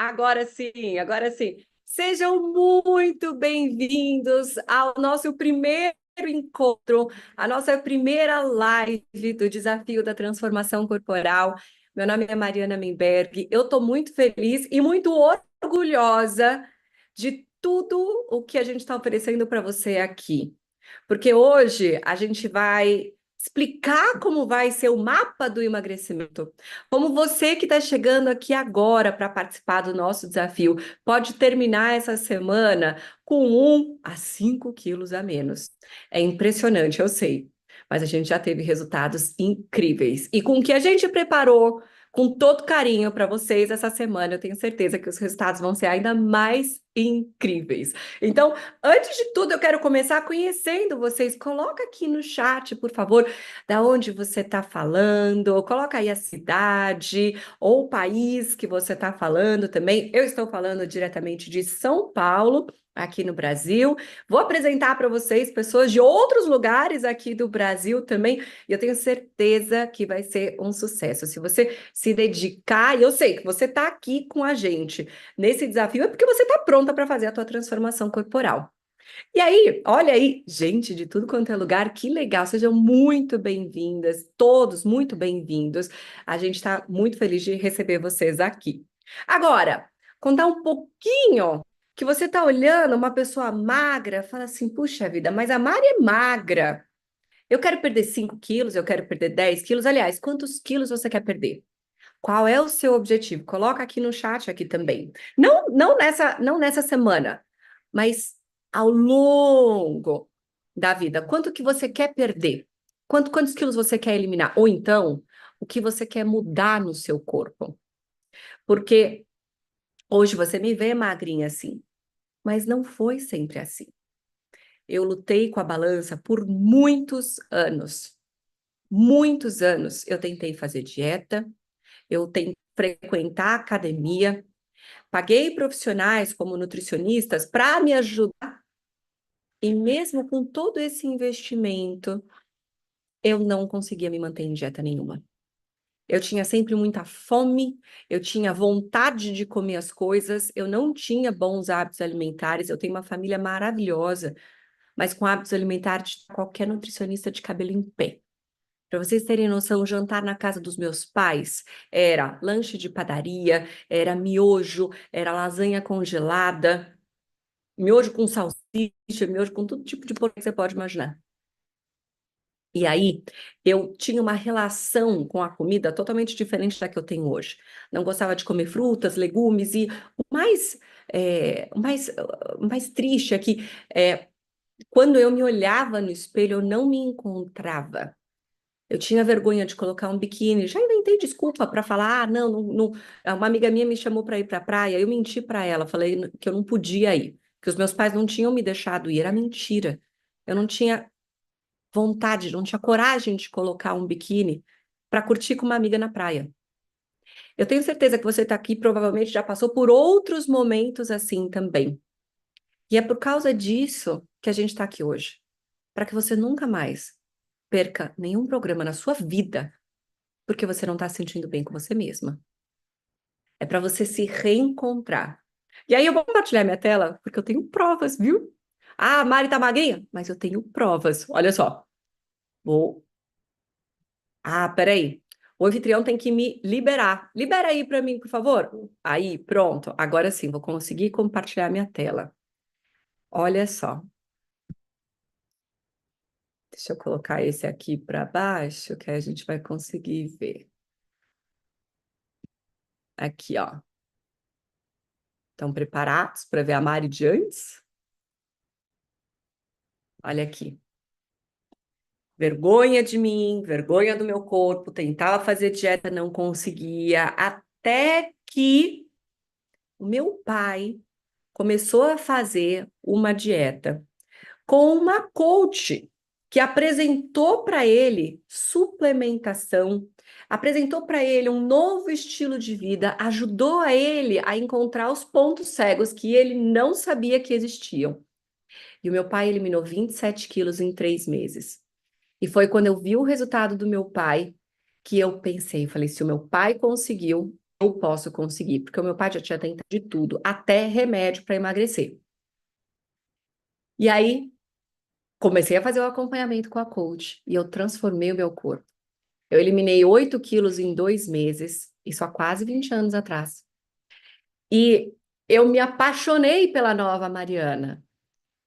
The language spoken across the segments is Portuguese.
Agora sim, agora sim. Sejam muito bem-vindos ao nosso primeiro encontro, a nossa primeira live do Desafio da Transformação Corporal. Meu nome é Mariana Menberg. Eu estou muito feliz e muito orgulhosa de tudo o que a gente está oferecendo para você aqui. Porque hoje a gente vai explicar como vai ser o mapa do emagrecimento. Como você que está chegando aqui agora para participar do nosso desafio pode terminar essa semana com 1 a 5 quilos a menos. É impressionante, eu sei, mas a gente já teve resultados incríveis. E com o que a gente preparou com todo carinho para vocês essa semana, eu tenho certeza que os resultados vão ser ainda mais incríveis. Então, antes de tudo, eu quero começar conhecendo vocês. Coloca aqui no chat, por favor, da onde você está falando. Coloca aí a cidade ou o país que você está falando também. Eu estou falando diretamente de São Paulo, aqui no Brasil. Vou apresentar para vocês pessoas de outros lugares aqui do Brasil também. E eu tenho certeza que vai ser um sucesso. Se você se dedicar, e eu sei que você está aqui com a gente nesse desafio, é porque você está pronta para fazer a tua transformação corporal. E aí, olha aí, gente de tudo quanto é lugar, que legal, sejam muito bem-vindas, todos muito bem-vindos. A gente está muito feliz de receber vocês aqui. Agora, contar um pouquinho que você está olhando uma pessoa magra, fala assim, puxa vida, mas a Mari é magra. Eu quero perder 5 quilos, eu quero perder 10 quilos. Aliás, quantos quilos você quer perder? Qual é o seu objetivo? Coloca aqui no chat aqui também. Não nessa semana, mas ao longo da vida. Quanto que você quer perder? Quantos quilos você quer eliminar? Ou então, o que você quer mudar no seu corpo? Porque hoje você me vê magrinha assim, mas não foi sempre assim. Eu lutei com a balança por muitos anos. Muitos anos eu tentei fazer dieta, eu tentei frequentar a academia, paguei profissionais como nutricionistas para me ajudar, e mesmo com todo esse investimento, eu não conseguia me manter em dieta nenhuma. Eu tinha sempre muita fome, eu tinha vontade de comer as coisas, eu não tinha bons hábitos alimentares. Eu tenho uma família maravilhosa, mas com hábitos alimentares de qualquer nutricionista de cabelo em pé. Para vocês terem noção, o jantar na casa dos meus pais era lanche de padaria, era miojo, era lasanha congelada, miojo com salsicha, miojo com todo tipo de porco que você pode imaginar. E aí, eu tinha uma relação com a comida totalmente diferente da que eu tenho hoje. Não gostava de comer frutas, legumes, e o mais triste é que quando eu me olhava no espelho, eu não me encontrava. Eu tinha vergonha de colocar um biquíni. Já inventei desculpa para falar, não, não, uma amiga minha me chamou para ir para a praia, eu menti para ela, falei que eu não podia ir, que os meus pais não tinham me deixado ir, era mentira. Eu não tinha vontade, não tinha coragem de colocar um biquíni para curtir com uma amiga na praia. Eu tenho certeza que você está aqui, provavelmente já passou por outros momentos assim também. E é por causa disso que a gente está aqui hoje, para que você nunca mais perca nenhum programa na sua vida porque você não está se sentindo bem com você mesma. É para você se reencontrar. E aí eu vou compartilhar minha tela, porque eu tenho provas, viu? Ah, a Mari tá magrinha, mas eu tenho provas. Olha só. Vou. Ah, peraí. O anfitrião tem que me liberar. Libera aí para mim, por favor. Aí, pronto. Agora sim, vou conseguir compartilhar minha tela. Olha só. Deixa eu colocar esse aqui para baixo, que aí a gente vai conseguir ver. Aqui, ó. Estão preparados para ver a Mari de antes? Olha aqui. Vergonha de mim, vergonha do meu corpo, tentava fazer dieta, não conseguia, até que o meu pai começou a fazer uma dieta com uma coach que apresentou para ele suplementação, apresentou para ele um novo estilo de vida, ajudou a ele a encontrar os pontos cegos que ele não sabia que existiam. E o meu pai eliminou 27 quilos em 3 meses. E foi quando eu vi o resultado do meu pai que eu pensei, falei, se o meu pai conseguiu, eu posso conseguir, porque o meu pai já tinha tentado de tudo, até remédio para emagrecer. E aí, comecei a fazer o acompanhamento com a coach e eu transformei o meu corpo. Eu eliminei 8 quilos em 2 meses, isso há quase 20 anos atrás. E eu me apaixonei pela nova Mariana.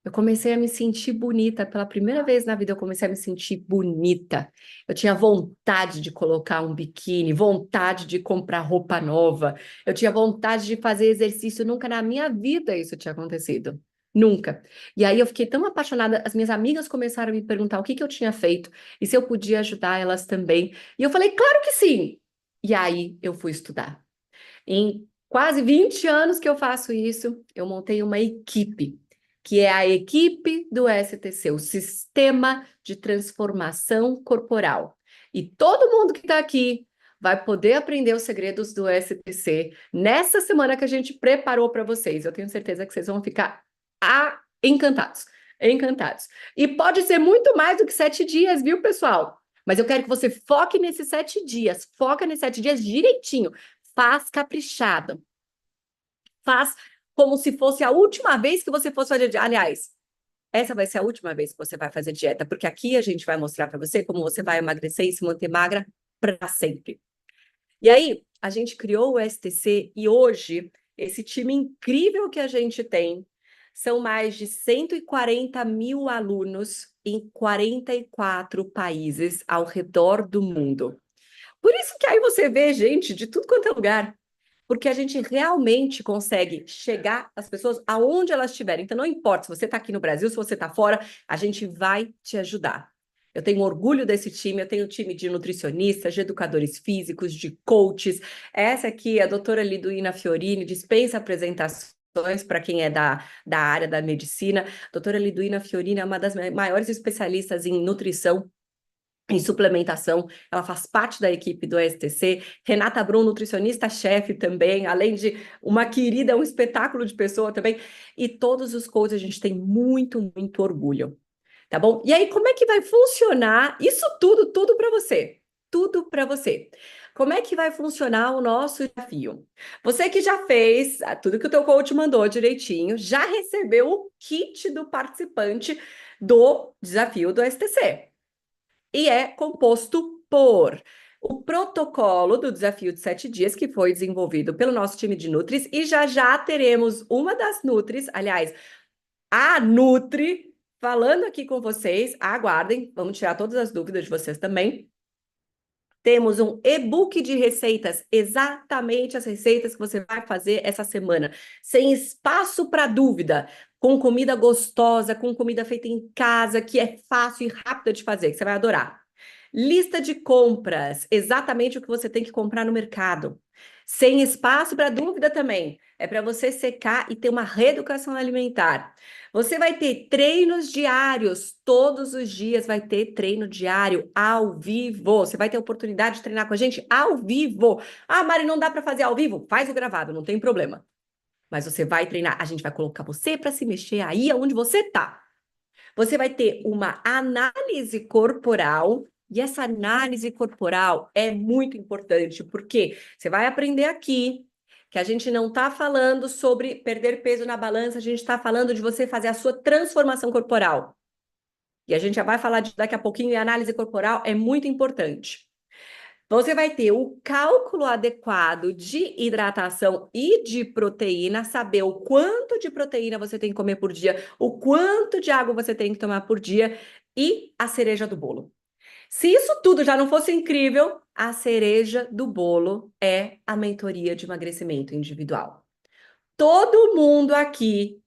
Eu comecei a me sentir bonita. Pela primeira vez na vida, eu comecei a me sentir bonita. Eu tinha vontade de colocar um biquíni, vontade de comprar roupa nova. Eu tinha vontade de fazer exercício. Nunca na minha vida isso tinha acontecido. Nunca. E aí eu fiquei tão apaixonada. As minhas amigas começaram a me perguntar o que que eu tinha feito e se eu podia ajudar elas também. E eu falei, claro que sim. E aí eu fui estudar. Em quase 20 anos que eu faço isso, eu montei uma equipe, que é a equipe do STC, o Sistema de Transformação Corporal. E todo mundo que está aqui vai poder aprender os segredos do STC nessa semana que a gente preparou para vocês. Eu tenho certeza que vocês vão ficar encantados, encantados. E pode ser muito mais do que 7 dias, viu, pessoal? Mas eu quero que você foque nesses 7 dias, foca nesses 7 dias direitinho. Faz caprichado. Faz como se fosse a última vez que você fosse fazer dieta. Aliás, essa vai ser a última vez que você vai fazer dieta, porque aqui a gente vai mostrar para você como você vai emagrecer e se manter magra para sempre. E aí, a gente criou o STC e hoje, esse time incrível que a gente tem, são mais de 140 mil alunos em 44 países ao redor do mundo. Por isso que aí você vê gente de tudo quanto é lugar, porque a gente realmente consegue chegar às pessoas aonde elas estiverem. Então, não importa se você está aqui no Brasil, se você está fora, a gente vai te ajudar. Eu tenho orgulho desse time, eu tenho um time de nutricionistas, de educadores físicos, de coaches. Essa aqui é a doutora Liduína Fiorini, dispensa apresentações para quem é da área da medicina. Doutora Liduína Fiorini é uma das maiores especialistas em nutrição, em suplementação, ela faz parte da equipe do STC. Renata Brum, nutricionista-chefe também, além de uma querida, um espetáculo de pessoa também. E todos os coaches, a gente tem muito, muito orgulho, tá bom? E aí, como é que vai funcionar isso tudo, tudo para você? Tudo para você. Como é que vai funcionar o nosso desafio? Você que já fez tudo que o teu coach mandou direitinho, já recebeu o kit do participante do desafio do STC. E é composto por o protocolo do desafio de 7 dias, que foi desenvolvido pelo nosso time de Nutris, e já já teremos uma das Nutris, aliás, a Nutri, falando aqui com vocês. Aguardem, vamos tirar todas as dúvidas de vocês também. Temos um e-book de receitas, exatamente as receitas que você vai fazer essa semana, sem espaço para dúvida, com comida gostosa, com comida feita em casa, que é fácil e rápida de fazer, que você vai adorar. Lista de compras, exatamente o que você tem que comprar no mercado. Sem espaço para dúvida também. É para você secar e ter uma reeducação alimentar. Você vai ter treinos diários, todos os dias vai ter treino diário ao vivo. Você vai ter oportunidade de treinar com a gente ao vivo. Ah, Mari, não dá para fazer ao vivo? Faz o gravado, não tem problema. Mas você vai treinar, a gente vai colocar você para se mexer aí aonde você está. Você vai ter uma análise corporal, e essa análise corporal é muito importante, porque você vai aprender aqui que a gente não está falando sobre perder peso na balança, a gente está falando de você fazer a sua transformação corporal. E a gente já vai falar disso daqui a pouquinho, e a análise corporal é muito importante. Você vai ter o cálculo adequado de hidratação e de proteína, saber o quanto de proteína você tem que comer por dia, o quanto de água você tem que tomar por dia e a cereja do bolo. Se isso tudo já não fosse incrível, a cereja do bolo é a mentoria de emagrecimento individual. Todo mundo aqui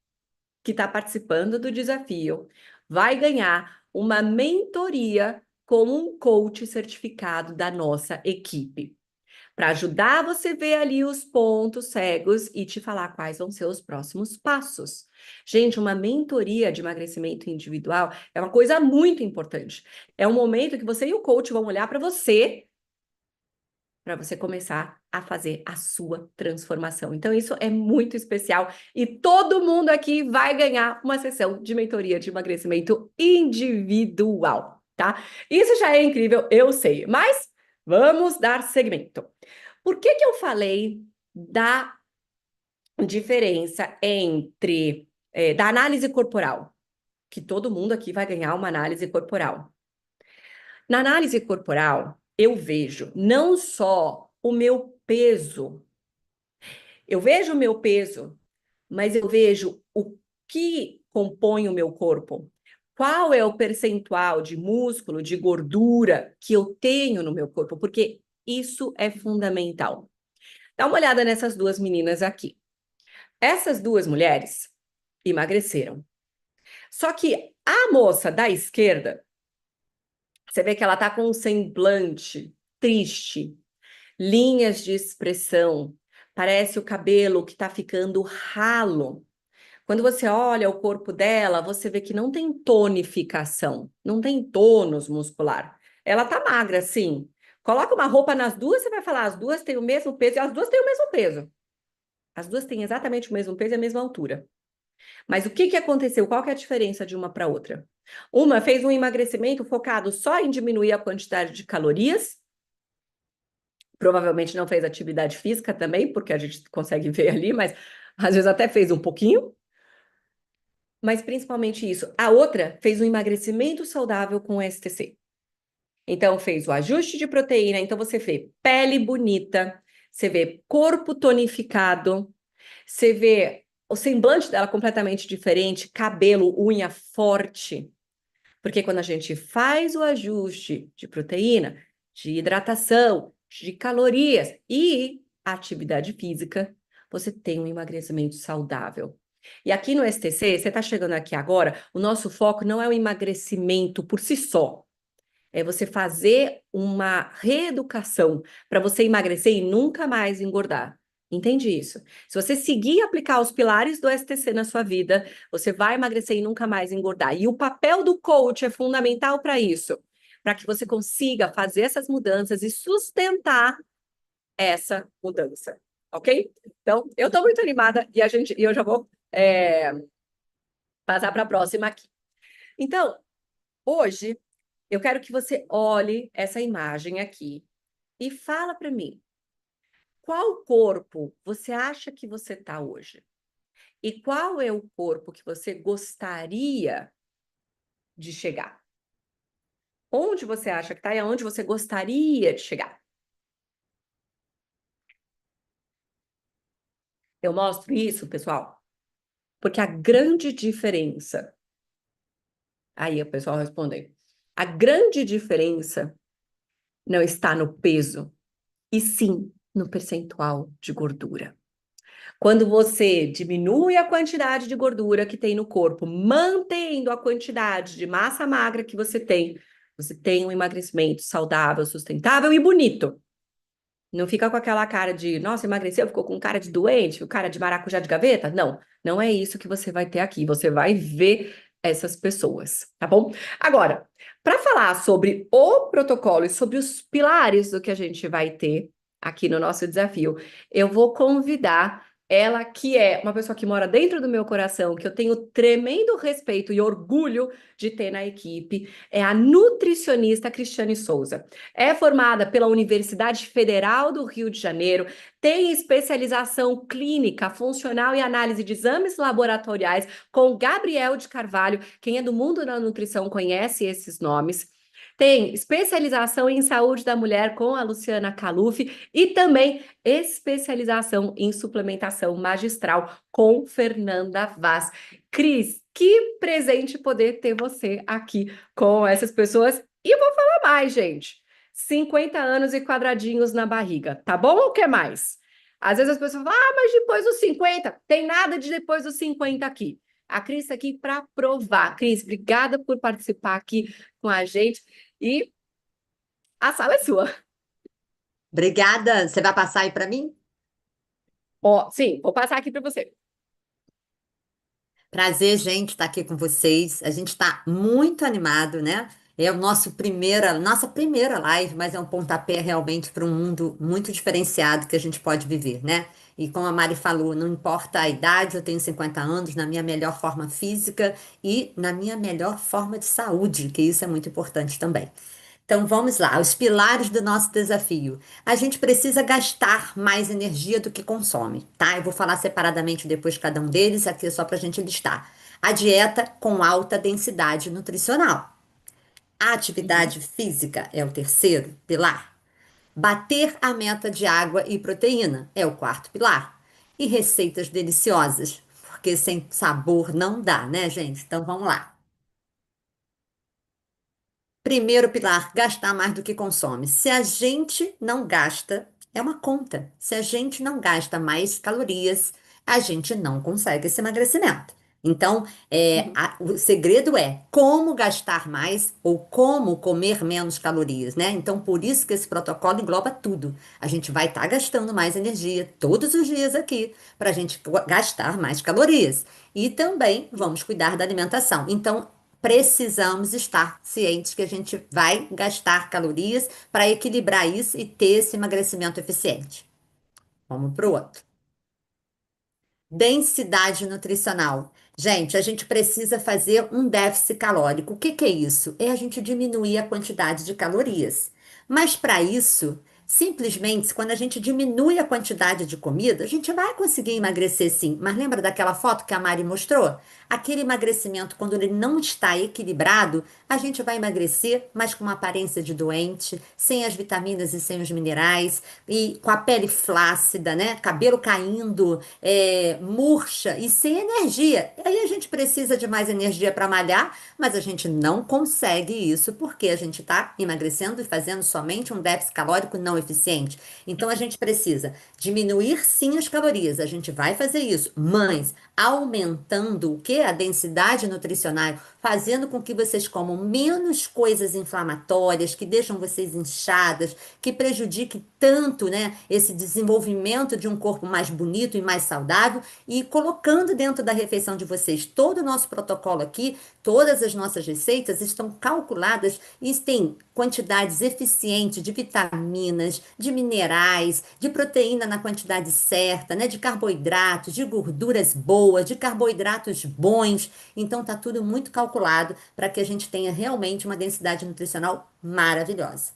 que está participando do desafio vai ganhar uma mentoria com um coach certificado da nossa equipe, para ajudar você a ver ali os pontos cegos e te falar quais vão ser os próximos passos. Gente, uma mentoria de emagrecimento individual é uma coisa muito importante. É um momento que você e o coach vão olhar para você começar a fazer a sua transformação. Então, isso é muito especial e todo mundo aqui vai ganhar uma sessão de mentoria de emagrecimento individual, tá? Isso já é incrível, eu sei, mas vamos dar seguimento. Por que que eu falei da diferença entre da análise corporal? Que todo mundo aqui vai ganhar uma análise corporal. Na análise corporal, eu vejo não só o meu peso, eu vejo o meu peso, mas eu vejo o que compõe o meu corpo. Qual é o percentual de músculo, de gordura que eu tenho no meu corpo? Porque isso é fundamental. Dá uma olhada nessas duas meninas aqui. Essas duas mulheres emagreceram. Só que a moça da esquerda, você vê que ela tá com um semblante triste, linhas de expressão, parece o cabelo que tá ficando ralo. Quando você olha o corpo dela, você vê que não tem tonificação, não tem tônus muscular. Ela tá magra, sim. Coloca uma roupa nas duas, você vai falar, as duas têm o mesmo peso, e as duas têm o mesmo peso. As duas têm exatamente o mesmo peso e a mesma altura. Mas o que que aconteceu? Qual que é a diferença de uma para outra? Uma fez um emagrecimento focado só em diminuir a quantidade de calorias, provavelmente não fez atividade física também, porque a gente consegue ver ali, mas às vezes até fez um pouquinho, mas principalmente isso. A outra fez um emagrecimento saudável com STC. Então fez o ajuste de proteína, então você vê pele bonita, você vê corpo tonificado, você vê o semblante dela completamente diferente, cabelo, unha forte. Porque quando a gente faz o ajuste de proteína, de hidratação, de calorias e atividade física, você tem um emagrecimento saudável. E aqui no STC, você está chegando aqui agora, o nosso foco não é o emagrecimento por si só. É você fazer uma reeducação para você emagrecer e nunca mais engordar. Entende isso? Se você seguir e aplicar os pilares do STC na sua vida, você vai emagrecer e nunca mais engordar. E o papel do coach é fundamental para isso, para que você consiga fazer essas mudanças e sustentar essa mudança, ok? Então, eu estou muito animada e eu já vou passar para a próxima aqui. Então, hoje eu quero que você olhe essa imagem aqui e fala para mim, qual corpo você acha que você está hoje? E qual é o corpo que você gostaria de chegar? Onde você acha que está e aonde você gostaria de chegar? Eu mostro isso, pessoal, porque a grande diferença. Aí o pessoal respondeu. A grande diferença não está no peso, e sim no percentual de gordura. Quando você diminui a quantidade de gordura que tem no corpo, mantendo a quantidade de massa magra que você tem um emagrecimento saudável, sustentável e bonito. Não fica com aquela cara de, nossa, emagreceu, ficou com cara de doente, o cara de maracujá de gaveta. Não, não é isso que você vai ter aqui. Você vai ver essas pessoas, tá bom? Agora, para falar sobre o protocolo e sobre os pilares do que a gente vai ter aqui no nosso desafio, eu vou convidar ela, que é uma pessoa que mora dentro do meu coração, que eu tenho tremendo respeito e orgulho de ter na equipe, é a nutricionista Cristiane Souza. É formada pela Universidade Federal do Rio de Janeiro, tem especialização clínica, funcional e análise de exames laboratoriais com Gabriel de Carvalho. Quem é do mundo da nutrição conhece esses nomes. Tem especialização em saúde da mulher com a Luciana Caluf e também especialização em suplementação magistral com Fernanda Vaz. Cris, que presente poder ter você aqui com essas pessoas. E eu vou falar mais, gente. 50 anos e quadradinhos na barriga, tá bom ou quer mais? Às vezes as pessoas falam, ah, mas depois dos 50, tem nada de depois dos 50 aqui. A Cris está aqui para provar. Cris, obrigada por participar aqui com a gente e a sala é sua. Obrigada. Você vai passar aí para mim? Ó, sim, vou passar aqui para você. Prazer, gente, estar aqui com vocês. A gente está muito animado, né? É o nossa primeira live, mas é um pontapé realmente para um mundo muito diferenciado que a gente pode viver, né? E como a Mari falou, não importa a idade, eu tenho 50 anos, na minha melhor forma física e na minha melhor forma de saúde, que isso é muito importante também. Então vamos lá, os pilares do nosso desafio. A gente precisa gastar mais energia do que consome, tá? Eu vou falar separadamente depois cada um deles, aqui é só para a gente listar. A dieta com alta densidade nutricional. A Uhum. atividade física é o terceiro pilar. Bater a meta de água e proteína é o quarto pilar. E receitas deliciosas, porque sem sabor não dá, né, gente? Então vamos lá. Primeiro pilar, gastar mais do que consome. Se a gente não gasta, é uma conta. Se a gente não gasta mais calorias, a gente não consegue esse emagrecimento. Então, Uhum. o segredo é como gastar mais ou como comer menos calorias, né? Então, por isso que esse protocolo engloba tudo. A gente vai estar gastando mais energia todos os dias aqui para a gente gastar mais calorias. E também vamos cuidar da alimentação. Então, precisamos estar cientes que a gente vai gastar calorias para equilibrar isso e ter esse emagrecimento eficiente. Vamos para o outro. Densidade nutricional. Gente, a gente precisa fazer um déficit calórico. O que que é isso? É a gente diminuir a quantidade de calorias. Mas para isso, simplesmente, quando a gente diminui a quantidade de comida, a gente vai conseguir emagrecer sim. Mas lembra daquela foto que a Mari mostrou? Aquele emagrecimento, quando ele não está equilibrado, a gente vai emagrecer, mas com uma aparência de doente, sem as vitaminas e sem os minerais, e com a pele flácida, né? Cabelo caindo, murcha e sem energia. Aí a gente precisa de mais energia para malhar, mas a gente não consegue isso porque a gente está emagrecendo e fazendo somente um déficit calórico não eficiente. Então a gente precisa diminuir sim as calorias. A gente vai fazer isso, mas aumentando o que? A densidade nutricional, fazendo com que vocês comam menos coisas inflamatórias, que deixam vocês inchadas, que prejudiquem tanto, né, esse desenvolvimento de um corpo mais bonito e mais saudável, e colocando dentro da refeição de vocês todo o nosso protocolo aqui, todas as nossas receitas estão calculadas e têm quantidades eficientes de vitaminas, de minerais, de proteína na quantidade certa, né, de carboidratos, de gorduras boas, de carboidratos bons. Então tá tudo muito calculado para que a gente tenha realmente uma densidade nutricional maravilhosa.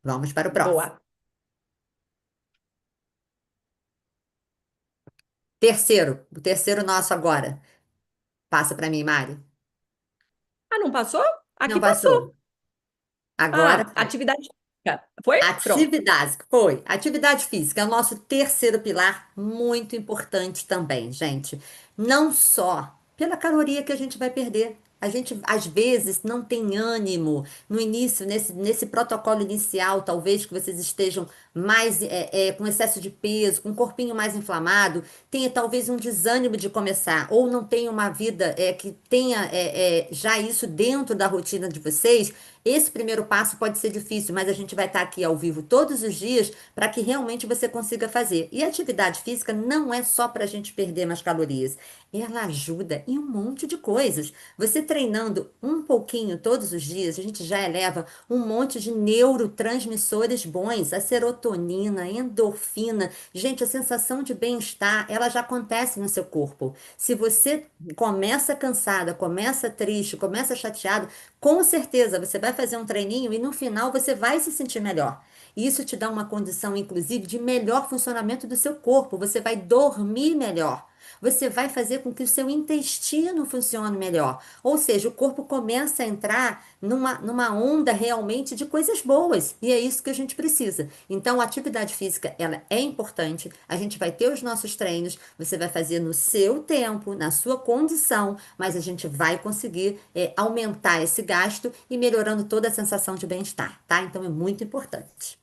Vamos para o próximo. Boa. Terceiro, o terceiro nosso agora. Passa para mim, Mari. Ah, não passou? Não Aqui passou. passou. Agora Ah, foi. atividade física. Foi? Pronto. Atividade, foi. Atividade física é o nosso terceiro pilar, muito importante também, gente. Não só pela caloria que a gente vai perder. A gente, às vezes, não tem ânimo no início, nesse protocolo inicial, talvez que vocês estejam mais com excesso de peso, com um corpinho mais inflamado, tenha talvez um desânimo de começar, ou não tenha uma vida que tenha já isso dentro da rotina de vocês. Esse primeiro passo pode ser difícil, mas a gente vai estar aqui ao vivo todos os dias para que realmente você consiga fazer. E a atividade física não é só para a gente perder mais calorias, ela ajuda em um monte de coisas. Você treinando um pouquinho todos os dias, a gente já eleva um monte de neurotransmissores bons, a serotonina, a endorfina. Gente, a sensação de bem-estar, ela já acontece no seu corpo. Se você começa cansada, começa triste, começa chateado, com certeza, você vai fazer um treininho e no final você vai se sentir melhor. Isso te dá uma condição, inclusive, de melhor funcionamento do seu corpo. Você vai dormir melhor. Você vai fazer com que o seu intestino funcione melhor. Ou seja, o corpo começa a entrar numa onda realmente de coisas boas. E é isso que a gente precisa. Então, a atividade física, ela é importante. A gente vai ter os nossos treinos. Você vai fazer no seu tempo, na sua condição, mas a gente vai conseguir aumentar esse gasto e melhorando toda a sensação de bem-estar, tá? Então, é muito importante.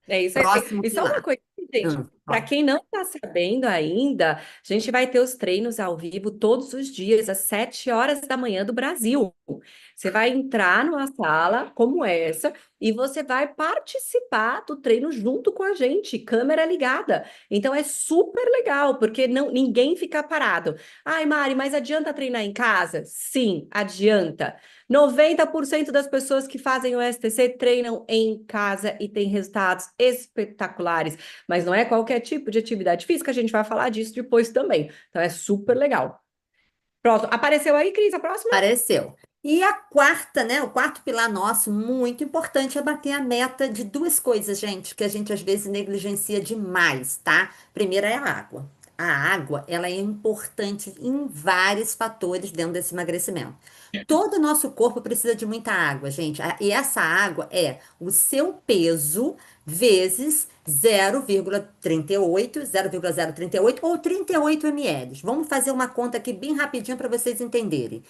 É isso aí. Próximo E só uma pilar. coisa, gente, para Ó. quem não está sabendo ainda, a gente vai ter os treinos ao vivo todos os dias, às 7 horas da manhã do Brasil. Você vai entrar numa sala como essa e você vai participar do treino junto com a gente, câmera ligada. Então é super legal, porque não, ninguém fica parado. Ai, Mari, mas adianta treinar em casa? Sim, adianta. 90% das pessoas que fazem o STC treinam em casa e têm resultados espetaculares, mas não é qualquer tipo de atividade física, a gente vai falar disso depois também. Então é super legal. Pronto, apareceu aí, Cris, a próxima? Apareceu. E a quarta, né? O quarto pilar nosso, muito importante, é bater a meta de duas coisas, gente, que a gente às vezes negligencia demais, tá? Primeiro é a água. A água, ela é importante em vários fatores dentro desse emagrecimento. Todo o nosso corpo precisa de muita água, gente. E essa água é o seu peso vezes 0,38, 0,038 ou 38 ml. Vamos fazer uma conta aqui bem rapidinho para vocês entenderem.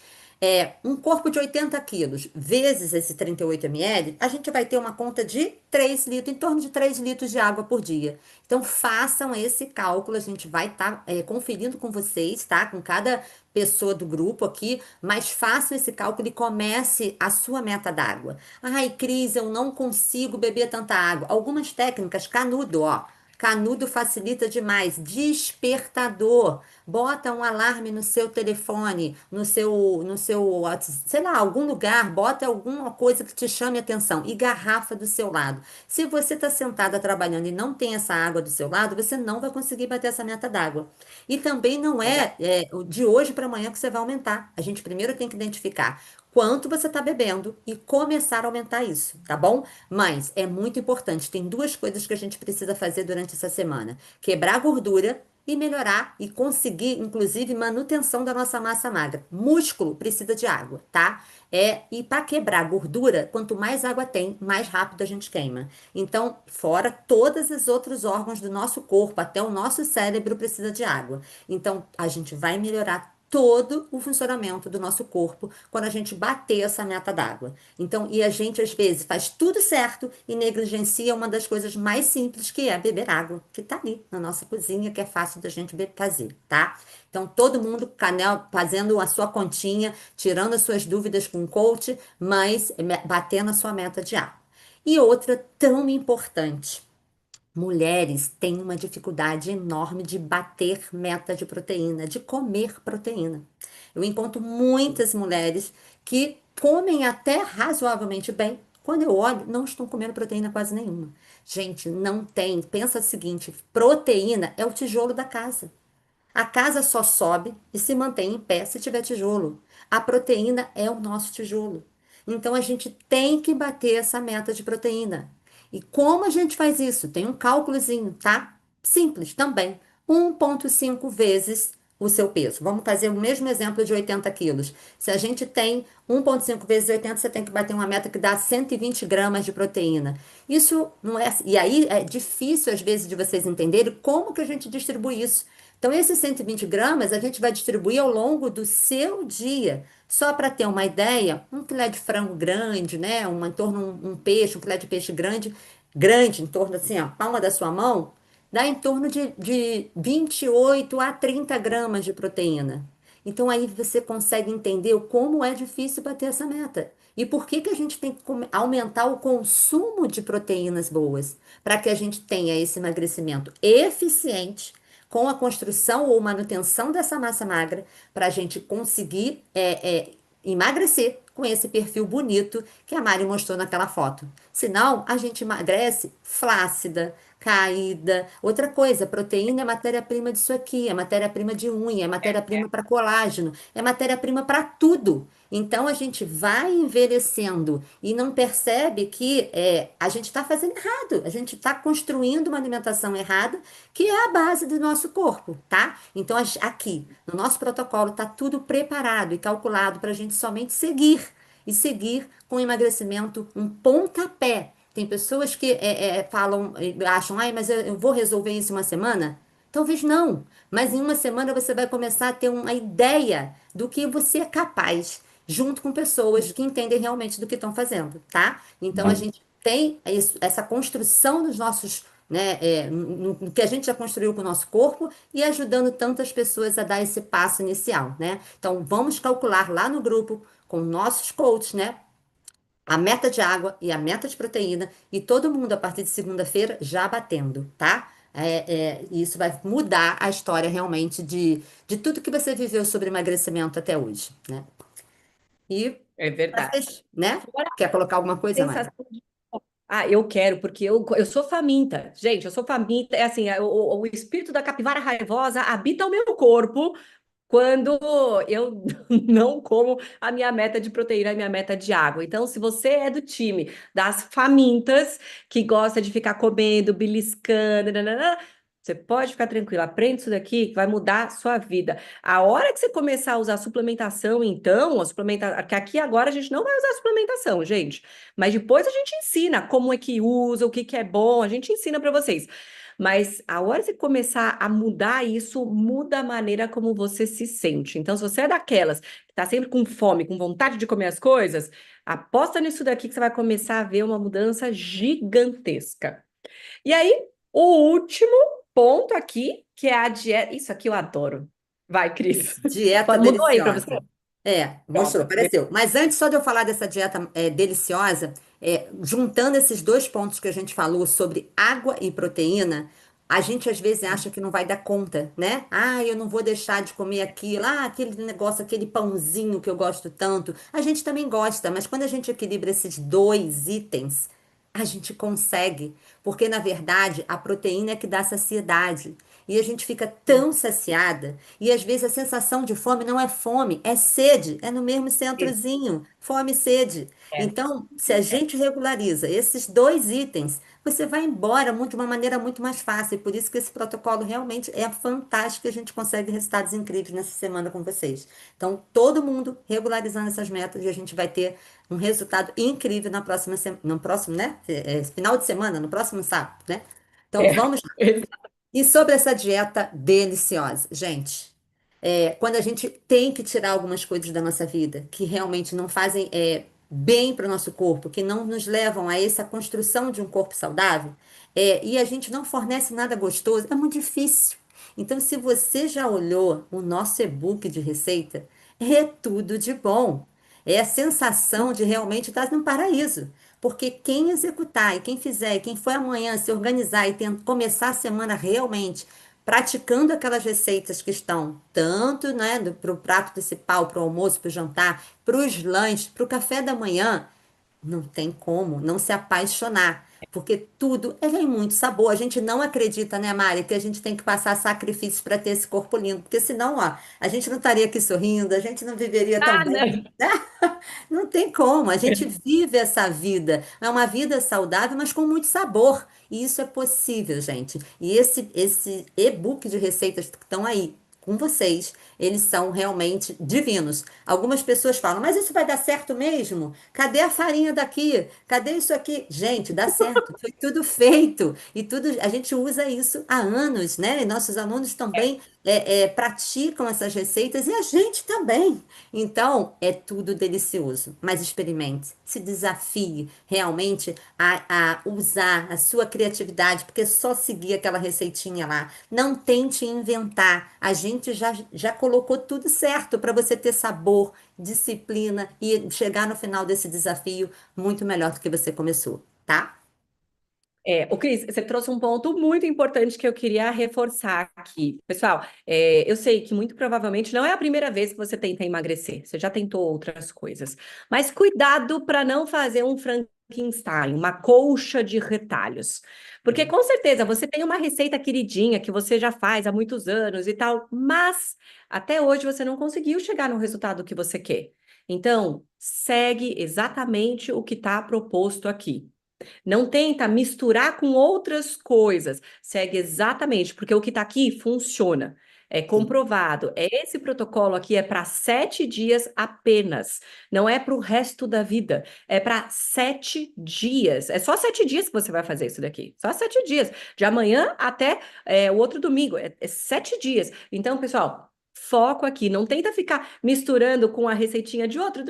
Um corpo de 80 quilos vezes esse 38 ml, a gente vai ter uma conta de 3 litros, em torno de 3 litros de água por dia. Então, façam esse cálculo, a gente vai estar conferindo com vocês, tá? Com cada pessoa do grupo aqui, mas façam esse cálculo e comece a sua meta d'água. Ai, Cris, eu não consigo beber tanta água. Algumas técnicas, canudo, ó. Canudo facilita demais. Despertador. Bota um alarme no seu telefone, no seu, sei lá, algum lugar, bota alguma coisa que te chame a atenção e garrafa do seu lado. Se você está sentada trabalhando e não tem essa água do seu lado, você não vai conseguir bater essa meta d'água. E também não Verdade. é de hoje para amanhã que você vai aumentar. A gente primeiro tem que identificar quanto você está bebendo e começar a aumentar isso, tá bom? Mas é muito importante. Tem duas coisas que a gente precisa fazer durante essa semana: quebrar a gordura e melhorar e conseguir, inclusive, manutenção da nossa massa magra. Músculo precisa de água, tá? E para quebrar gordura, quanto mais água tem, mais rápido a gente queima. Então, fora todos os outros órgãos do nosso corpo, até o nosso cérebro precisa de água. Então, a gente vai melhorar todo o funcionamento do nosso corpo quando a gente bater essa meta d'água. Então, e a gente às vezes faz tudo certo e negligencia uma das coisas mais simples, que é beber água, que tá ali na nossa cozinha, que é fácil da gente fazer, tá? Então, todo mundo canal fazendo a sua continha, tirando as suas dúvidas com o coach, mas batendo a sua meta de água. E outra tão importante: mulheres têm uma dificuldade enorme de bater meta de proteína, de comer proteína. Eu encontro muitas mulheres que comem até razoavelmente bem. Quando eu olho, não estão comendo proteína quase nenhuma. Gente, não tem. Pensa o seguinte: proteína é o tijolo da casa. A casa só sobe e se mantém em pé se tiver tijolo. A proteína é o nosso tijolo. Então a gente tem que bater essa meta de proteína. E como a gente faz isso? Tem um cálculozinho, tá? Simples também. 1,5 vezes o seu peso. Vamos fazer o mesmo exemplo de 80 quilos. Se a gente tem 1,5 vezes 80, você tem que bater uma meta que dá 120 gramas de proteína. Isso não é. E aí é difícil, às vezes, de vocês entenderem como que a gente distribui isso. Então, esses 120 gramas a gente vai distribuir ao longo do seu dia. Só para ter uma ideia, um filé de frango grande, né? Em torno um peixe, um filé de peixe grande, grande, em torno assim, a palma da sua mão, dá em torno de 28 a 30 gramas de proteína. Então, aí você consegue entender como é difícil bater essa meta. E por que que a gente tem que aumentar o consumo de proteínas boas? Para que a gente tenha esse emagrecimento eficiente com a construção ou manutenção dessa massa magra, para a gente conseguir emagrecer com esse perfil bonito que a Mari mostrou naquela foto. Senão, a gente emagrece flácida, caída. Outra coisa, proteína é matéria-prima disso aqui, é matéria-prima de unha, é matéria-prima para colágeno, é matéria-prima para tudo. Então a gente vai envelhecendo e não percebe que a gente está fazendo errado, a gente está construindo uma alimentação errada, que é a base do nosso corpo, tá? Então aqui, no nosso protocolo, está tudo preparado e calculado para a gente somente seguir e seguir com o emagrecimento um pontapé. Tem pessoas que falam, acham, ai, mas eu vou resolver isso em uma semana? Talvez não, mas em uma semana você vai começar a ter uma ideia do que você é capaz, junto com pessoas que entendem realmente do que estão fazendo, tá? Então a gente tem essa construção dos nossos, né, no que a gente já construiu com o nosso corpo e ajudando tantas pessoas a dar esse passo inicial, né? Então vamos calcular lá no grupo com nossos coaches, né? A meta de água e a meta de proteína, e todo mundo a partir de segunda-feira já batendo, tá? E isso vai mudar a história realmente de tudo que você viveu sobre emagrecimento até hoje, né? E, É verdade. né? Fora Quer colocar alguma a coisa, Mari? sensação de. Ah, eu quero, porque eu sou faminta. Gente, eu sou faminta. É assim, o espírito da capivara raivosa habita o meu corpo, quando eu não como a minha meta de proteína, a minha meta de água. Então, se você é do time das famintas, que gosta de ficar comendo, beliscando, nananã, você pode ficar tranquilo, aprende isso daqui que vai mudar a sua vida. A hora que você começar a usar suplementação, então, que aqui agora a gente não vai usar suplementação, gente, mas depois a gente ensina como é que usa, o que que é bom, a gente ensina para vocês. Mas a hora que você começar a mudar isso, muda a maneira como você se sente. Então, se você é daquelas que está sempre com fome, com vontade de comer as coisas, aposta nisso daqui que você vai começar a ver uma mudança gigantesca. E aí, o último ponto aqui, que é a dieta. Isso aqui eu adoro. Vai, Cris. Dieta Mudou aí para você? deliciosa. É, mostrou, Pronto. apareceu. Mas antes só de eu falar dessa dieta deliciosa, juntando esses dois pontos que a gente falou sobre água e proteína, a gente às vezes acha que não vai dar conta, né? Ah, eu não vou deixar de comer aquilo, aquele negócio, aquele pãozinho que eu gosto tanto. A gente também gosta, mas quando a gente equilibra esses dois itens, a gente consegue, porque na verdade a proteína é que dá saciedade. E a gente fica tão saciada, e às vezes a sensação de fome não é fome, é sede, é no mesmo centrozinho, fome e sede. É, Então, se a é. gente regulariza esses dois itens, você vai embora de uma maneira muito mais fácil. E por isso que esse protocolo realmente é fantástico e a gente consegue resultados incríveis nessa semana com vocês. Então, todo mundo regularizando essas metas e a gente vai ter um resultado incrível na próxima semana, no próximo, né? Final de semana, no próximo sábado, né? Então, vamos lá. É. E sobre essa dieta deliciosa, gente, quando a gente tem que tirar algumas coisas da nossa vida que realmente não fazem bem para o nosso corpo, que não nos levam a essa construção de um corpo saudável, e a gente não fornece nada gostoso, é muito difícil. Então, se você já olhou o nosso e-book de receita, é tudo de bom. É a sensação de realmente estar num paraíso. Porque quem executar e quem fizer, e quem for amanhã se organizar e começar a semana realmente praticando aquelas receitas que estão tanto, né, para o prato principal, para o almoço, para o jantar, para os lanches, para o café da manhã, não tem como não se apaixonar, porque tudo tem muito sabor. A gente não acredita, né, Mari, que a gente tem que passar sacrifícios para ter esse corpo lindo, porque senão, ó, a gente não estaria aqui sorrindo, a gente não viveria tão Ah, bem, não. né? Não tem como, a gente vive essa vida. É uma vida saudável, mas com muito sabor. E isso é possível, gente. E esse e-book de receitas que estão aí com vocês, eles são realmente divinos. Algumas pessoas falam, mas isso vai dar certo mesmo? Cadê a farinha daqui? Cadê isso aqui? Gente, dá certo. Foi tudo feito. E tudo, a gente usa isso há anos, né? E nossos alunos também praticam essas receitas e a gente também. Então, é tudo delicioso, mas experimente, se desafie realmente a usar a sua criatividade, porque é só seguir aquela receitinha lá. Não tente inventar. A gente já colocou tudo certo para você ter sabor, disciplina e chegar no final desse desafio muito melhor do que você começou, tá? O Cris, você trouxe um ponto muito importante que eu queria reforçar aqui. Pessoal, eu sei que muito provavelmente não é a primeira vez que você tenta emagrecer, você já tentou outras coisas. Mas cuidado para não fazer um Frankenstein, uma colcha de retalhos. Porque com certeza você tem uma receita queridinha que você já faz há muitos anos e tal, mas até hoje você não conseguiu chegar no resultado que você quer. Então, segue exatamente o que está proposto aqui. Não tenta misturar com outras coisas. Segue exatamente, porque o que está aqui funciona. É Sim. comprovado. Esse protocolo aqui é para 7 dias apenas. Não é para o resto da vida. É para 7 dias. É só 7 dias que você vai fazer isso daqui. Só 7 dias. De amanhã até o outro domingo. É 7 dias. Então, pessoal. Foco aqui, não tenta ficar misturando com a receitinha de outro.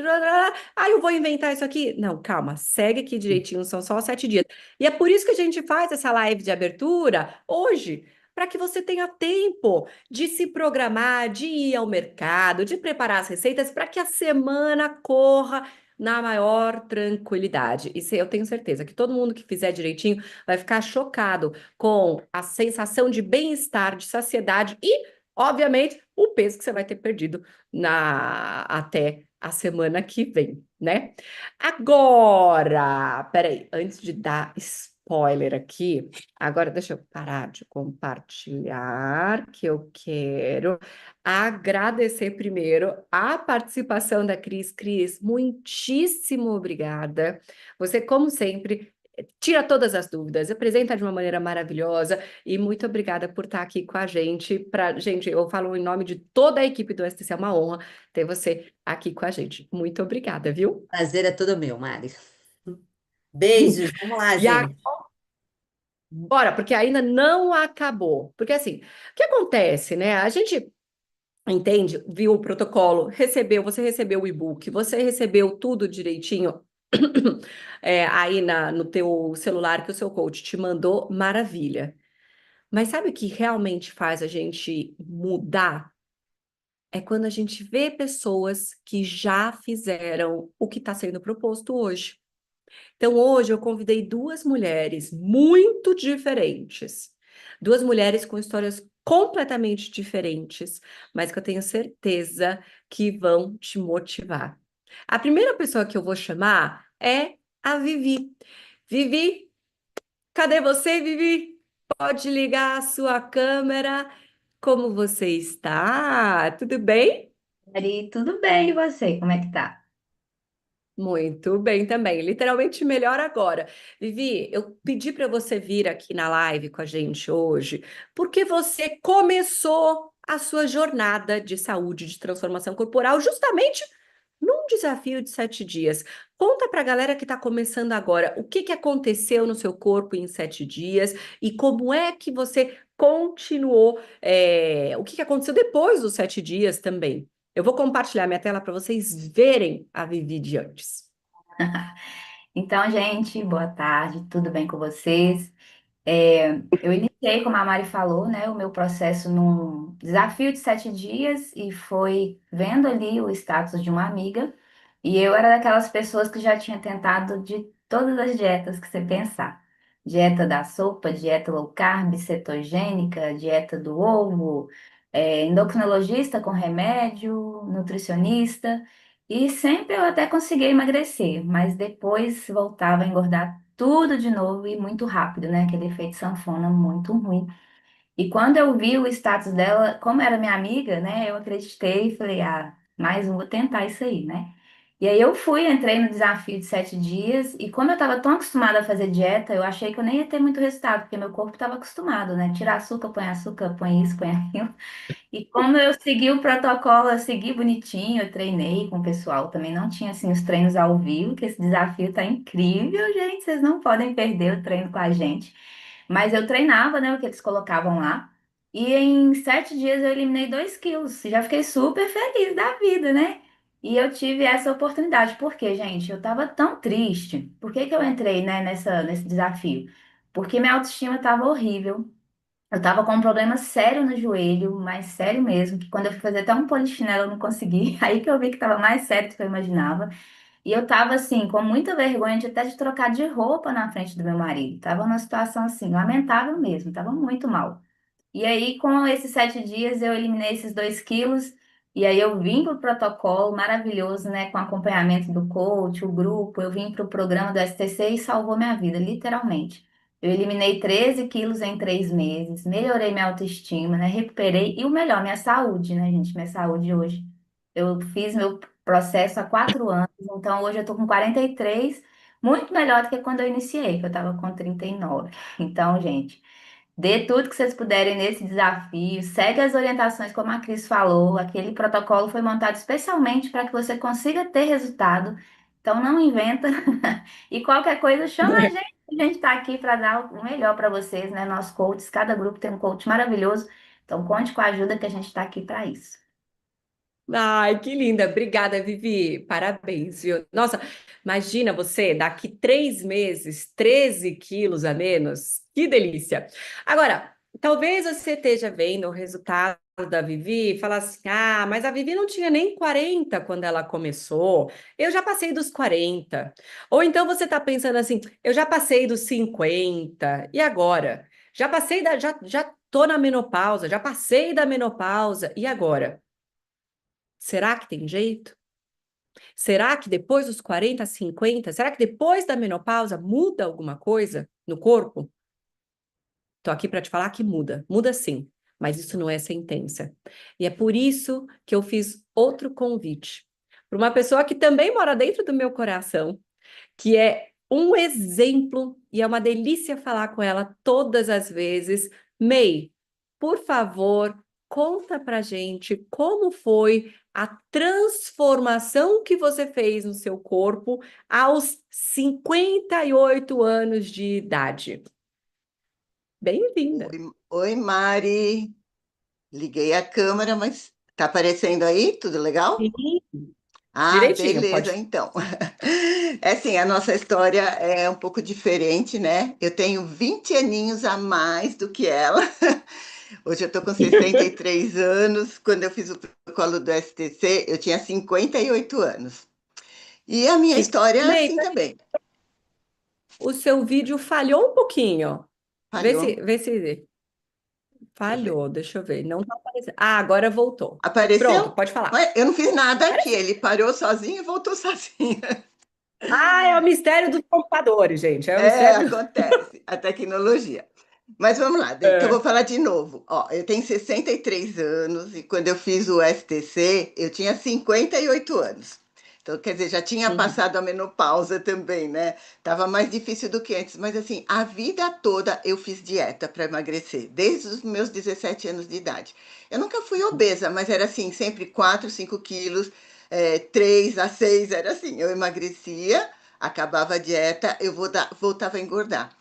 Ah, eu vou inventar isso aqui. Não, calma, segue aqui direitinho, são só 7 dias. E é por isso que a gente faz essa live de abertura hoje, para que você tenha tempo de se programar, de ir ao mercado, de preparar as receitas, para que a semana corra na maior tranquilidade. Isso eu tenho certeza que todo mundo que fizer direitinho vai ficar chocado com a sensação de bem-estar, de saciedade e, obviamente, o peso que você vai ter perdido até a semana que vem, né? Agora, peraí, antes de dar spoiler aqui. Agora, deixa eu parar de compartilhar, que eu quero agradecer primeiro a participação da Cris. Cris, muitíssimo obrigada. Você, como sempre, tira todas as dúvidas, apresenta de uma maneira maravilhosa e muito obrigada por estar aqui com a gente. Gente, eu falo em nome de toda a equipe do STC, é uma honra ter você aqui com a gente. Muito obrigada, viu? Prazer é todo meu, Mari. Beijos, vamos lá, E gente. bora, porque ainda não acabou. Porque assim, o que acontece, né? A gente entende, viu o protocolo, você recebeu o e-book, você recebeu tudo direitinho aí no teu celular que o seu coach te mandou, maravilha. Mas sabe o que realmente faz a gente mudar? É quando a gente vê pessoas que já fizeram o que está sendo proposto hoje. Então, hoje eu convidei duas mulheres muito diferentes, duas mulheres com histórias completamente diferentes, mas que eu tenho certeza que vão te motivar. A primeira pessoa que eu vou chamar é a Vivi. Vivi, cadê você, Vivi? Pode ligar a sua câmera. Como você está? Tudo bem? Ari, tudo bem, e você? Como é que tá? Muito bem também, literalmente melhor agora. Vivi, eu pedi para você vir aqui na live com a gente hoje, porque você começou a sua jornada de saúde, de transformação corporal, justamente num desafio de 7 dias. Conta para a galera que está começando agora o que que aconteceu no seu corpo em 7 dias e como é que você continuou, o que que aconteceu depois dos 7 dias também. Eu vou compartilhar minha tela para vocês verem a Vivi de antes. Então, gente, boa tarde, tudo bem com vocês? Eu iniciei, como a Mari falou, né, o meu processo num desafio de 7 dias e foi vendo ali o status de uma amiga. E eu era daquelas pessoas que já tinha tentado de todas as dietas que você pensar. Dieta da sopa, dieta low carb, cetogênica, dieta do ovo, endocrinologista com remédio, nutricionista. E sempre eu até conseguia emagrecer, mas depois voltava a engordar tudo de novo e muito rápido, né? Aquele efeito sanfona muito ruim. E quando eu vi o status dela, como era minha amiga, né? Eu acreditei e falei, ah, mais um, vou tentar isso aí, né? E aí eu fui, entrei no desafio de 7 dias e como eu estava tão acostumada a fazer dieta, eu achei que eu nem ia ter muito resultado, porque meu corpo estava acostumado, né? Tirar açúcar, põe isso, põe aquilo. E como eu segui o protocolo, eu segui bonitinho, eu treinei com o pessoal, também não tinha assim os treinos ao vivo, que esse desafio tá incrível, gente, vocês não podem perder o treino com a gente. Mas eu treinava, né, o que eles colocavam lá, e em 7 dias eu eliminei 2 quilos, já fiquei super feliz da vida, né? E eu tive essa oportunidade, porque, gente, eu tava tão triste. Por que que eu entrei, né, nesse desafio? Porque minha autoestima tava horrível. Eu tava com um problema sério no joelho, mais sério mesmo, que quando eu fui fazer até um polichinelo eu não consegui. Aí que eu vi que tava mais sério do que eu imaginava. E eu tava assim, com muita vergonha de até de trocar de roupa na frente do meu marido. Tava numa situação assim, lamentável mesmo, tava muito mal. E aí, com esses 7 dias, eu eliminei esses 2 quilos. E aí, eu vim para o protocolo maravilhoso, né? Com acompanhamento do coach, o grupo. Eu vim para o programa do STC e salvou minha vida, literalmente. Eu eliminei 13 quilos em 3 meses, melhorei minha autoestima, né? Recuperei. E o melhor, minha saúde, né, gente? Minha saúde hoje. Eu fiz meu processo há 4 anos, então hoje eu tô com 43, muito melhor do que quando eu iniciei, que eu tava com 39. Então, gente. Dê tudo que vocês puderem nesse desafio. Segue as orientações, como a Cris falou. Aquele protocolo foi montado especialmente para que você consiga ter resultado. Então, não inventa. E qualquer coisa, chama a gente. A gente está aqui para dar o melhor para vocês, né? Nossos coaches, cada grupo tem um coach maravilhoso. Então, conte com a ajuda que a gente está aqui para isso. Ai, que linda. Obrigada, Vivi. Parabéns, viu? Nossa, imagina você, daqui 3 meses, 13 quilos a menos. Que delícia. Agora, talvez você esteja vendo o resultado da Vivi e falar assim: ah, mas a Vivi não tinha nem 40 quando ela começou. Eu já passei dos 40. Ou então você está pensando assim: eu já passei dos 50. E agora? Já tô na menopausa, já passei da menopausa. E agora? Será que tem jeito? Será que depois dos 40, 50, será que depois da menopausa muda alguma coisa no corpo? Estou aqui para te falar que muda, muda sim, mas isso não é sentença. E é por isso que eu fiz outro convite para uma pessoa que também mora dentro do meu coração, que é um exemplo e é uma delícia falar com ela todas as vezes. May, por favor, conta pra gente como foi a transformação que você fez no seu corpo aos 58 anos de idade. Bem-vinda. Oi, Mari. Liguei a câmera, mas tá aparecendo aí? Tudo legal? Sim, Ah, direitinho, beleza, pode. então. É assim, a nossa história é um pouco diferente, né? Eu tenho 20 aninhos a mais do que ela. Hoje eu tô com 63 anos. Quando eu fiz o protocolo do STC, eu tinha 58 anos. E a minha E, história é May, assim também. o seu vídeo falhou um pouquinho. Vê se, Falhou. vê se Deixa eu ver. falhou, deixa eu ver. Não tá aparecendo. Ah, agora voltou. Pronto, Apareceu? pode falar. Ué, eu não fiz nada aqui. Apareceu. Ele parou sozinho e voltou sozinho. Ah, é o mistério dos computadores, gente. É o É, mistério. acontece, a tecnologia. Mas vamos lá, então eu vou É. falar de novo. Ó, eu tenho 63 anos e quando eu fiz o STC, eu tinha 58 anos. Então, quer dizer, já tinha Uhum. passado a menopausa também, né? Tava mais difícil do que antes, mas assim, a vida toda eu fiz dieta para emagrecer, desde os meus 17 anos de idade. Eu nunca fui obesa, mas era assim, sempre 4, 5 quilos, 3 a 6, era assim. Eu emagrecia, acabava a dieta, voltava a engordar.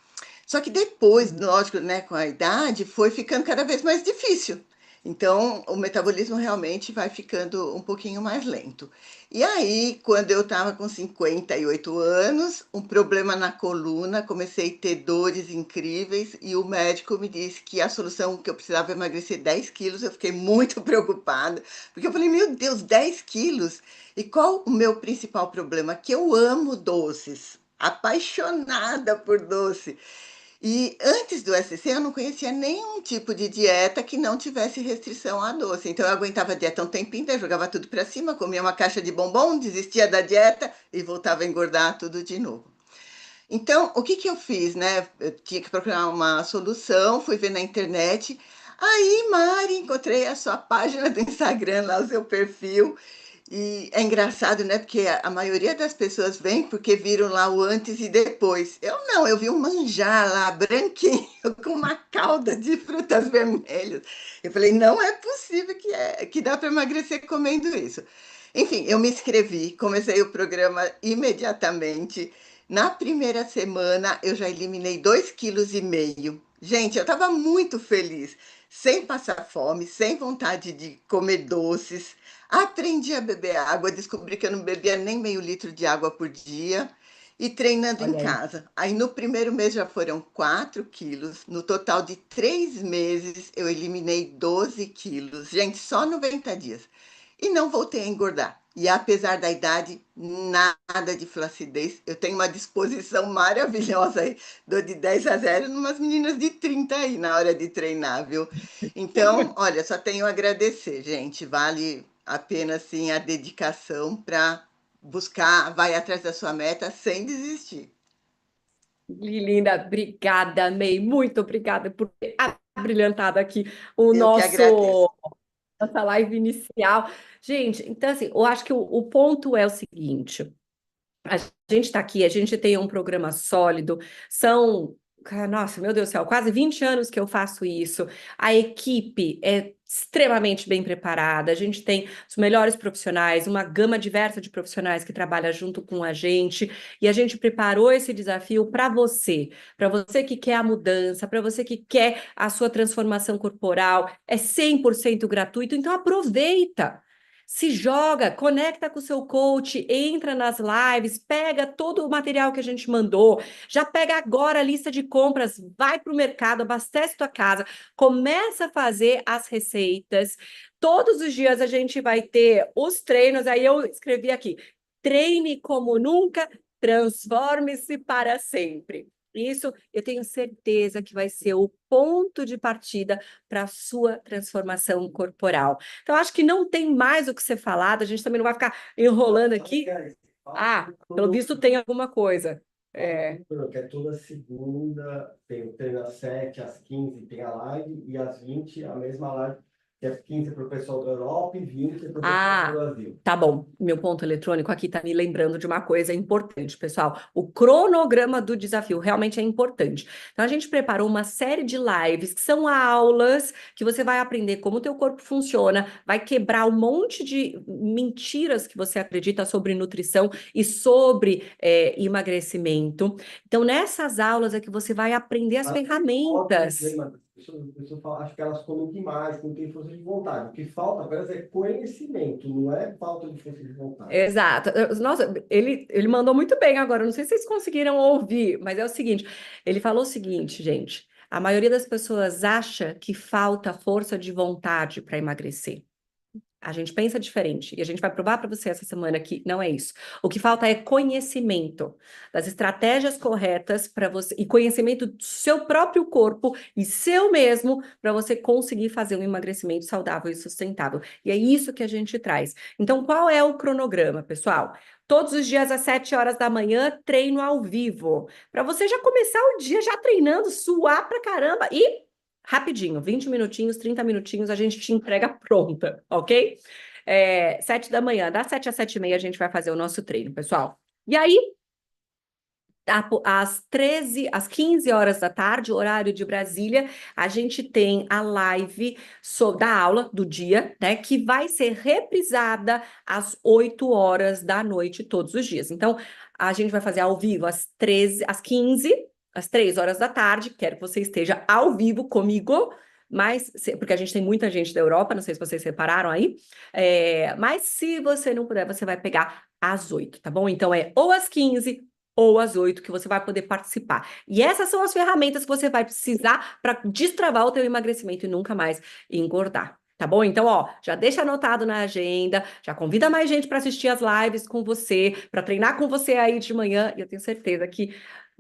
Só que depois, Uhum. lógico, né, com a idade, foi ficando cada vez mais difícil. Então, o metabolismo realmente vai ficando um pouquinho mais lento. E aí, quando eu estava com 58 anos, um problema na coluna, comecei a ter dores incríveis e o médico me disse que a solução que eu precisava emagrecer 10 quilos. Eu fiquei muito preocupada, porque eu falei, meu Deus, 10 quilos? E qual o meu principal problema? Que eu amo doces, apaixonada por doce. E antes do SC, eu não conhecia nenhum tipo de dieta que não tivesse restrição a doce. Então, eu aguentava a dieta um tempinho, daí jogava tudo para cima, comia uma caixa de bombom, desistia da dieta e voltava a engordar tudo de novo. Então, o que que eu fiz, né? Eu tinha que procurar uma solução, fui ver na internet. Aí, Mari, encontrei a sua página do Instagram, lá o seu perfil. E é engraçado, né? Porque a maioria das pessoas vem porque viram lá o antes e depois. Eu não, eu vi um manjar lá, branquinho, com uma calda de frutas vermelhas. Eu falei, não é possível que dá para emagrecer comendo isso. Enfim, eu me inscrevi, comecei o programa imediatamente. Na primeira semana, eu já eliminei 2,5 kg. Gente, eu estava muito feliz, sem passar fome, sem vontade de comer doces. Aprendi a beber água, descobri que eu não bebia nem meio litro de água por dia e treinando em Olha aí. casa. Aí no primeiro mês já foram 4 quilos, no total de 3 meses eu eliminei 12 quilos. Gente, só 90 dias. E não voltei a engordar. E apesar da idade, nada de flacidez. Eu tenho uma disposição maravilhosa aí. Dou de 10 a 0 numas meninas de 30 aí na hora de treinar, viu? Então, olha, só tenho a agradecer, gente. Vale a pena, sim, a dedicação para buscar, vai atrás da sua meta sem desistir. Linda, obrigada, May. Muito obrigada por ter abrilhantado aqui o Eu que agradeço. nossa live inicial. Gente, então assim, eu acho que o ponto é o seguinte. A gente está aqui, a gente tem um programa sólido, são, nossa, meu Deus do céu, quase 20 anos que eu faço isso. A equipe é extremamente bem preparada, a gente tem os melhores profissionais, uma gama diversa de profissionais que trabalha junto com a gente, e a gente preparou esse desafio para você que quer a mudança, para você que quer a sua transformação corporal, é 100% gratuito, então aproveita. Se joga, conecta com o seu coach, entra nas lives, pega todo o material que a gente mandou, já pega agora a lista de compras, vai para o mercado, abastece tua casa, começa a fazer as receitas. Todos os dias a gente vai ter os treinos, aí eu escrevi aqui, treine como nunca, transforme-se para sempre. Isso, eu tenho certeza que vai ser o ponto de partida para a sua transformação corporal. Então, acho que não tem mais o que ser falado, a gente também não vai ficar enrolando aqui. Ah, pelo visto tem alguma coisa. É, Que é toda segunda, tem o treino às 7, às 15 tem a live, e às 20 a mesma live, que é 15 para o pessoal da Europa e 20 para o pessoal do Brasil. Tá bom. Meu ponto eletrônico aqui tá me lembrando de uma coisa importante, pessoal. O cronograma do desafio realmente é importante. Então, a gente preparou uma série de lives que são aulas que você vai aprender como o teu corpo funciona, vai quebrar um monte de mentiras que você acredita sobre nutrição e sobre emagrecimento. Então, nessas aulas é que você vai aprender as ferramentas. Acho que elas comem demais, não tem força de vontade. O que falta apenas é conhecimento, não é falta de força de vontade. Exato. Nossa, ele mandou muito bem agora. Não sei se vocês conseguiram ouvir, mas é o seguinte: ele falou o seguinte, gente. A maioria das pessoas acha que falta força de vontade para emagrecer. A gente pensa diferente e a gente vai provar para você essa semana que não é isso. O que falta é conhecimento das estratégias corretas para você e conhecimento do seu próprio corpo e seu mesmo para você conseguir fazer um emagrecimento saudável e sustentável. E é isso que a gente traz. Então, qual é o cronograma, pessoal? Todos os dias às 7 horas da manhã, treino ao vivo. Para você já começar o dia já treinando, suar pra caramba e rapidinho, 20 minutinhos, 30 minutinhos, a gente te entrega pronta, ok? 7 da manhã, das 7 às 7h30 a gente vai fazer o nosso treino, pessoal. E aí, às 15 horas da tarde, horário de Brasília, a gente tem a live da aula do dia, né? Que vai ser reprisada às 8 horas da noite todos os dias. Então, a gente vai fazer ao vivo às 15, às 3 horas da tarde. Quero que você esteja ao vivo comigo. Porque a gente tem muita gente da Europa, não sei se vocês separaram aí, mas se você não puder, você vai pegar às 8, tá bom? Então ou às 15 ou às 8 que você vai poder participar. E essas são as ferramentas que você vai precisar para destravar o teu emagrecimento e nunca mais engordar. Tá bom? Então, ó, já deixa anotado na agenda, já convida mais gente para assistir as lives com você, para treinar com você aí de manhã, e eu tenho certeza que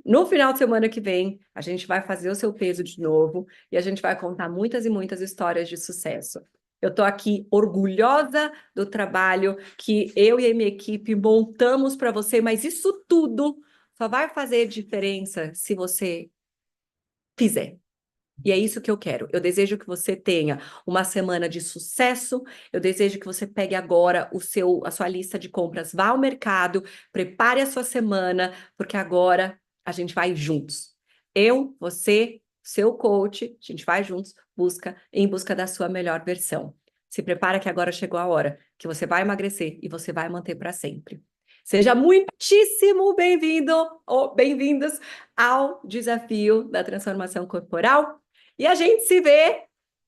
no final de semana que vem, a gente vai fazer o seu peso de novo e a gente vai contar muitas e muitas histórias de sucesso. Eu estou aqui orgulhosa do trabalho que eu e a minha equipe montamos para você, mas isso tudo só vai fazer diferença se você fizer. E é isso que eu quero. Eu desejo que você tenha uma semana de sucesso. Eu desejo que você pegue agora a sua lista de compras, vá ao mercado, prepare a sua semana, porque agora a gente vai juntos. Eu, você, seu coach, a gente vai juntos, em busca da sua melhor versão. Se prepara que agora chegou a hora que você vai emagrecer e você vai manter para sempre. Seja muitíssimo bem-vindo ou bem-vindos ao desafio da transformação corporal. E a gente se vê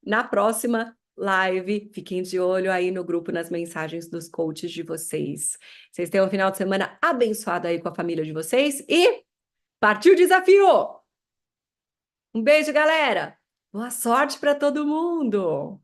na próxima live. Fiquem de olho aí no grupo, nas mensagens dos coaches de vocês. Vocês tenham um final de semana abençoado aí com a família de vocês e partiu o desafio! Um beijo, galera! Boa sorte para todo mundo!